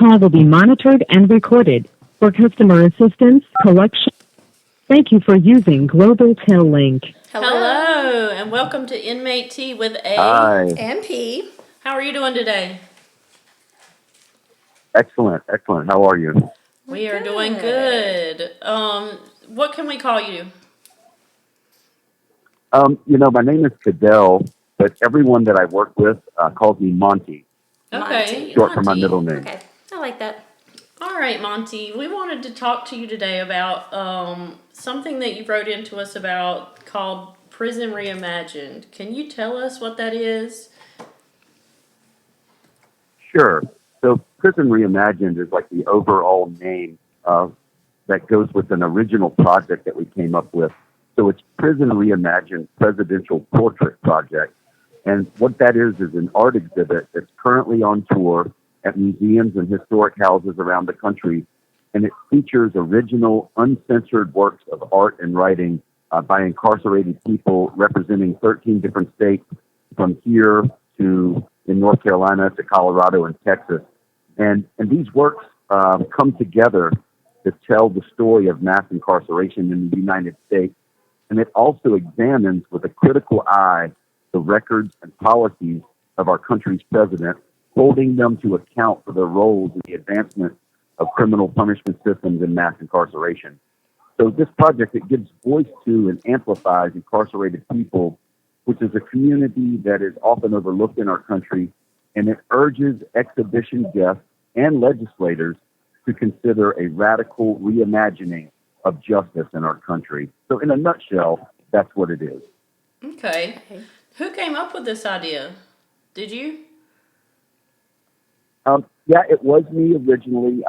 call will be monitored and recorded for customer assistance, collection. Thank you for using Global Tail Link. Hello, and welcome to Inmate Tea with A Hi. and P. How are you doing today? Excellent. How are you? We are doing good. What can we call you? My name is Caddell, but everyone that I work with calls me Monty. Okay. Short for my middle name. Okay, I like that. All right, Monty. We wanted to talk to you today about something that you wrote into us about called Prison Reimagined. Can you tell us what that is? Sure. So Prison Reimagined is like the overall name that goes with an original project that we came up with. So it's Prison Reimagined Presidential Portrait Project. And what that is an art exhibit that's currently on tour at museums and historic houses around the country. And it features original, uncensored works of art and writing by incarcerated people representing 13 different states from here to in North Carolina to Colorado and Texas. And these works come together to tell the story of mass incarceration in the United States. And it also examines with a critical eye the records and policies of our country's president, holding them to account for their roles in the advancement of criminal punishment systems and mass incarceration. So this project, it gives voice to and amplifies incarcerated people, which is a community that is often overlooked in our country, and it urges exhibition guests and legislators to consider a radical reimagining of justice in our country. So in a nutshell, that's what it is. Okay. Who came up with this idea? Did you? Yeah, it was me originally.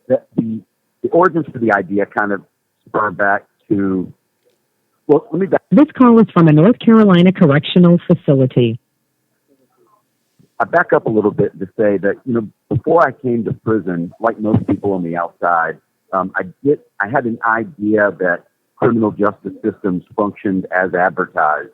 The origins for the idea kind of spurred back to, well, let me back. This call is from a North Carolina correctional facility. I back up a little bit to say that, before I came to prison, like most people on the outside, I had an idea that criminal justice systems functioned as advertised.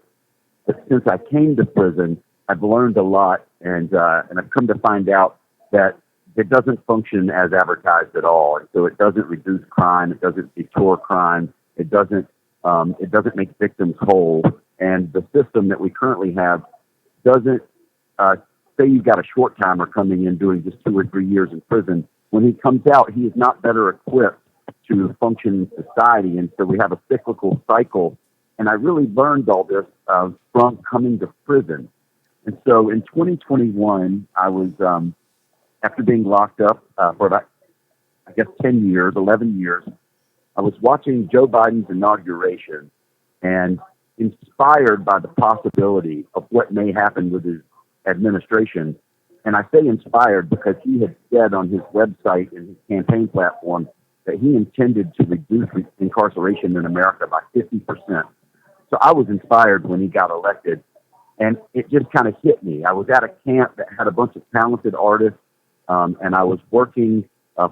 But since I came to prison, I've learned a lot, and I've come to find out that it doesn't function as advertised at all. And so it doesn't reduce crime, it doesn't deter crime, it doesn't make victims whole. And the system that we currently have doesn't say you've got a short timer coming in doing just 2 or 3 years in prison. When he comes out, he is not better equipped to function in society. And so we have a cyclical cycle. And I really learned all this from coming to prison. And so in 2021, I was, after being locked up for about, 10 years, 11 years, I was watching Joe Biden's inauguration and inspired by the possibility of what may happen with his administration. And I say inspired because he had said on his website and his campaign platform that he intended to reduce incarceration in America by 50%. So I was inspired when he got elected, and it just kind of hit me. I was at a camp that had a bunch of talented artists, and I was working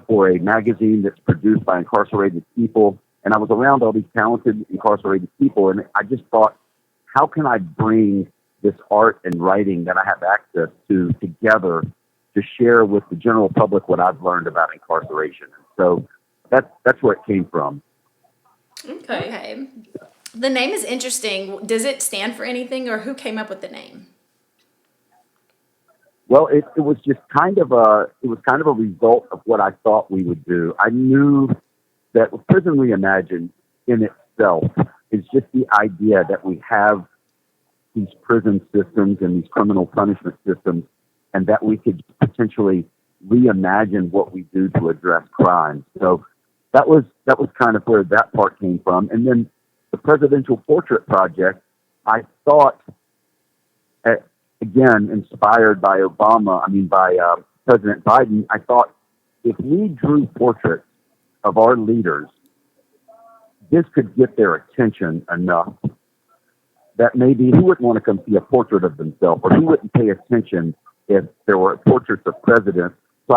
for a magazine that's produced by incarcerated people, and I was around all these talented incarcerated people, and I just thought, how can I bring this art and writing that I have access to together to share with the general public what I've learned about incarceration? And so that's where it came from. Okay. The name is interesting. Does it stand for anything, or who came up with the name? Well, it was just kind of a result of what I thought we would do. I knew that Prison Reimagined in itself is just the idea that we have these prison systems and these criminal punishment systems, and that we could potentially reimagine what we do to address crime. So that was kind of where that part came from. And then the Presidential Portrait Project, I thought, again, inspired by President Biden, I thought if we drew portraits of our leaders, this could get their attention enough that maybe who wouldn't want to come see a portrait of themselves, or who wouldn't pay attention if there were portraits of presidents. So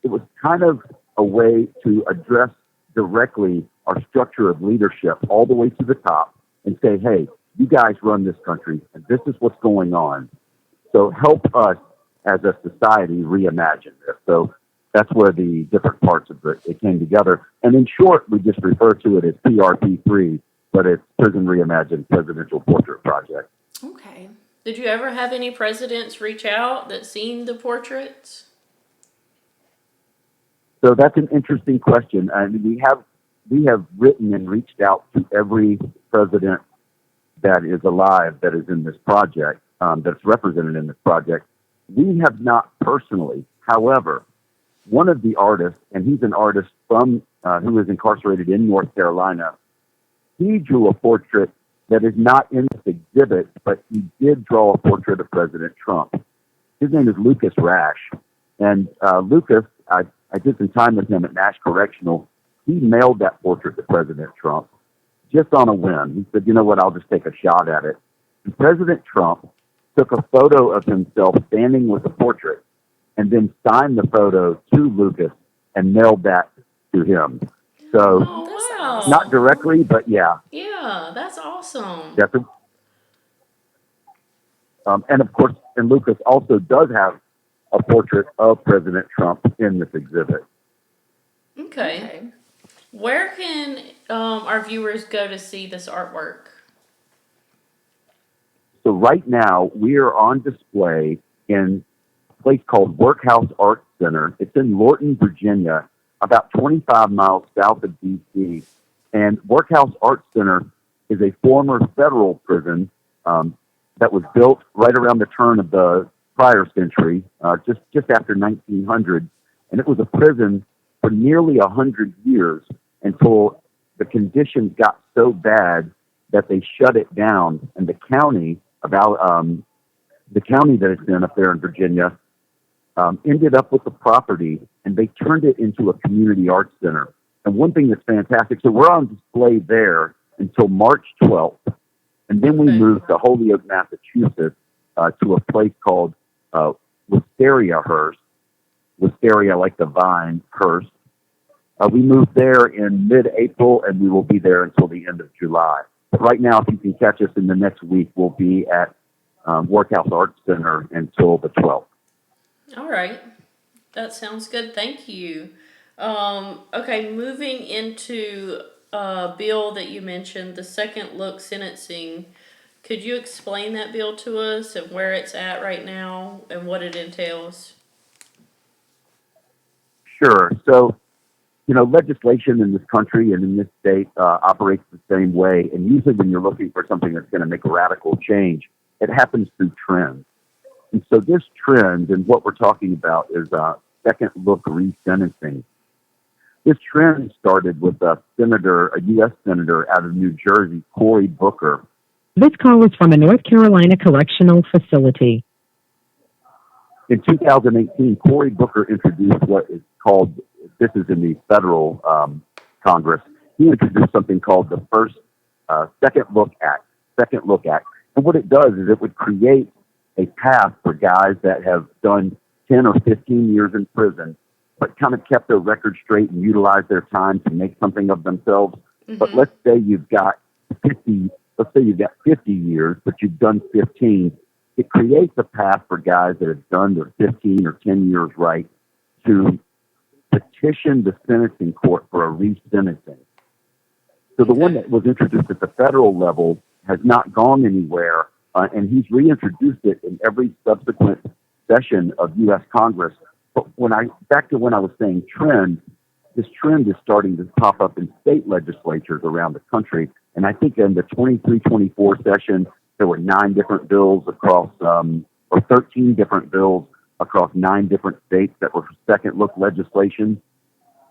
it was kind of a way to address directly our structure of leadership all the way to the top and say, hey, you guys run this country, and this is what's going on. So help us as a society, reimagine this. So that's where the different parts of it came together. And in short, we just refer to it as PRP3, but it's Prison Reimagined Presidential Portrait Project. Okay. Did you ever have any presidents reach out that seen the portraits? So that's an interesting question. And we have written and reached out to every president that is alive that is in this project, that's represented in this project. We have not personally. However, one of the artists, and he's an artist from who is incarcerated in North Carolina, he drew a portrait that is not in this exhibit, but he did draw a portrait of President Trump. His name is Lucas Rash. And Lucas, I did some time with him at Nash Correctional. He mailed that portrait to President Trump just on a whim. He said, you know what, I'll just take a shot at it. And President Trump took a photo of himself standing with the portrait and then signed the photo to Lucas and mailed that to him. So, wow. Not directly, but yeah. Yeah, that's awesome. That's and of course, and Lucas also does have a portrait of President Trump in this exhibit. Okay. Where can our viewers go to see this artwork? So right now, we are on display in a place called Workhouse Art Center. It's in Lorton, Virginia, about 25 miles south of D.C. And Workhouse Art Center is a former federal prison that was built right around the turn of the prior century, just after 1900. And it was a prison for nearly 100 years until the conditions got so bad that they shut it down. And the county the county that it's in up there in Virginia ended up with the property, and they turned it into a community arts center. And one thing that's fantastic, so we're on display there until March 12th, and then we moved to Holyoke, Massachusetts, to a place called Wisteria Hearst. Wisteria, like the vine, Hearst. We moved there in mid-April, and we will be there until the end of July. But right now, if you can catch us in the next week, we'll be at Workhouse Arts Center until the 12th. All right. That sounds good. Thank you. Okay, moving into bill that you mentioned, the second look sentencing. Could you explain that bill to us and where it's at right now and what it entails? Sure. So, legislation in this country and in this state operates the same way. And usually when you're looking for something that's going to make a radical change, it happens through trends. And so this trend, and what we're talking about, is second look resentencing. This trend started with a U.S. senator out of New Jersey, Cory Booker. This call is from a North Carolina correctional facility. In 2018, Cory Booker introduced what is called, this is in the federal Congress, he introduced something called the first Second Look Act. And what it does is it would create a path for guys that have done 10 or 15 years in prison, but kind of kept their record straight and utilized their time to make something of themselves. Mm-hmm. But let's say you've got 50 years, but you've done 15. It creates a path for guys that have done their 15 or 10 years right to petition the sentencing court for a resentencing. So the one that was introduced at the federal level has not gone anywhere, and he's reintroduced it in every subsequent session of U.S. Congress. But back to when I was saying trend, this trend is starting to pop up in state legislatures around the country. And I think in the 23-24 session, there were 9 different bills across, or 13 different bills across 9 different states that were second look legislation.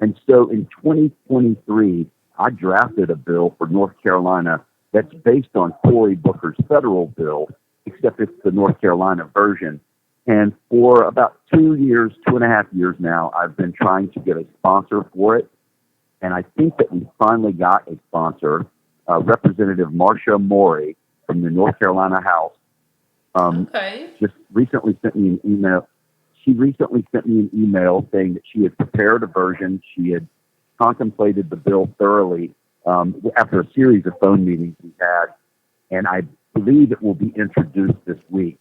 And so in 2023, I drafted a bill for North Carolina that's based on Cory Booker's federal bill, except it's the North Carolina version. And for about 2.5 years now, I've been trying to get a sponsor for it. And I think that we finally got a sponsor, Representative Marcia Morey from the North Carolina House. Just recently sent me an email. She recently sent me an email saying that she had prepared a version. She had contemplated the bill thoroughly after a series of phone meetings we had. And I believe it will be introduced this week.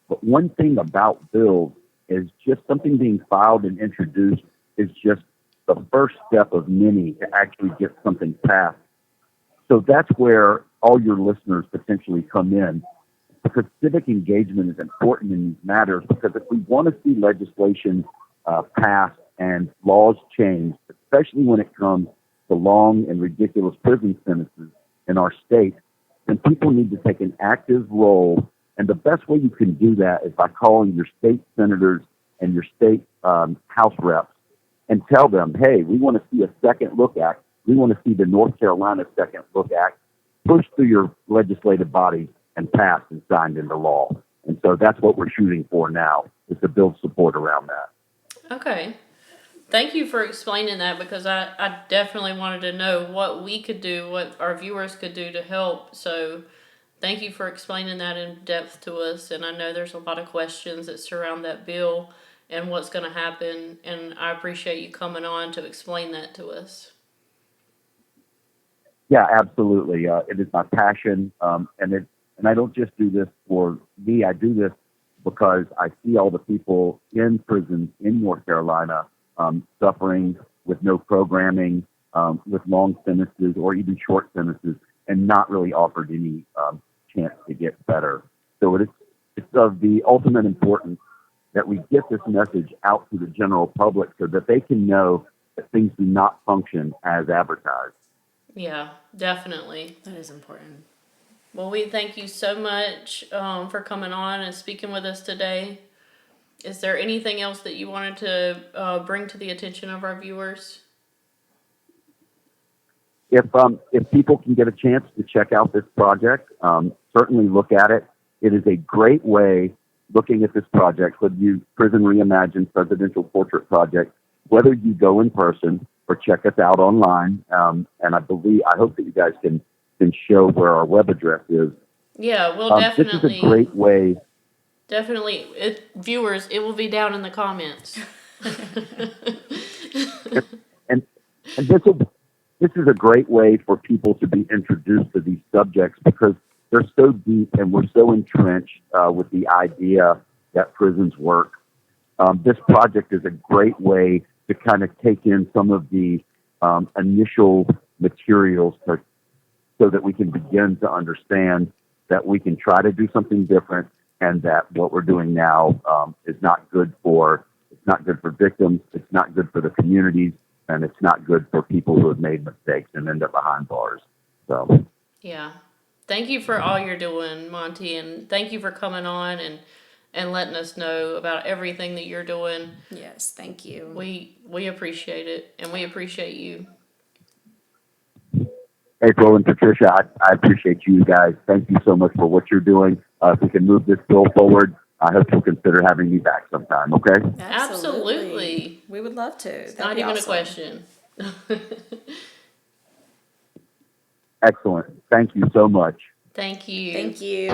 But one thing about bills is just something being filed and introduced is just the first step of many to actually get something passed. So that's where all your listeners potentially come in, because civic engagement is important in these matters, because if we want to see legislation passed and laws changed, especially when it comes to long and ridiculous prison sentences in our state, then people need to take an active role. And the best way you can do that is by calling your state senators and your state House reps and tell them, hey, we want to see a Second Look Act. We want to see the North Carolina Second Look Act pushed through your legislative body and passed and signed into law. And so that's what we're shooting for now, is to build support around that. Okay. Thank you for explaining that, because I definitely wanted to know what we could do, what our viewers could do to help. So thank you for explaining that in depth to us. And I know there's a lot of questions that surround that bill and what's going to happen. And I appreciate you coming on to explain that to us. Yeah, absolutely. It is my passion. And I don't just do this for me. I do this because I see all the people in prisons in North Carolina suffering with no programming, with long sentences or even short sentences, and not really offered any chance to get better. So it's of the ultimate importance that we get this message out to the general public so that they can know that things do not function as advertised. Yeah, definitely. That is important. Well, we thank you so much for coming on and speaking with us today. Is there anything else that you wanted to bring to the attention of our viewers? If people can get a chance to check out this project, certainly look at it. It is a great way, looking at this project, whether you Prison Reimagined Presidential Portrait Project, whether you go in person or check us out online. And I hope that you guys can show where our web address is. Yeah, we'll definitely. This is a great way. Definitely, viewers, it will be down in the comments. and this is a great way for people to be introduced to these subjects, because they're so deep and we're so entrenched with the idea that prisons work. This project is a great way to kind of take in some of the initial materials so that we can begin to understand that we can try to do something different, and that what we're doing now is not good for victims, it's not good for the communities, and it's not good for people who have made mistakes and end up behind bars. So yeah, thank you for all you're doing, Monty, and thank you for coming on and letting us know about everything that you're doing. Yes, thank you. We appreciate it, and we appreciate you. April and Patricia, I appreciate you guys. Thank you so much for what you're doing. If we can move this bill forward, I hope you'll consider having me back sometime, okay? Absolutely. We would love to. It's not even a question. Excellent. Thank you so much. Thank you. Thank you.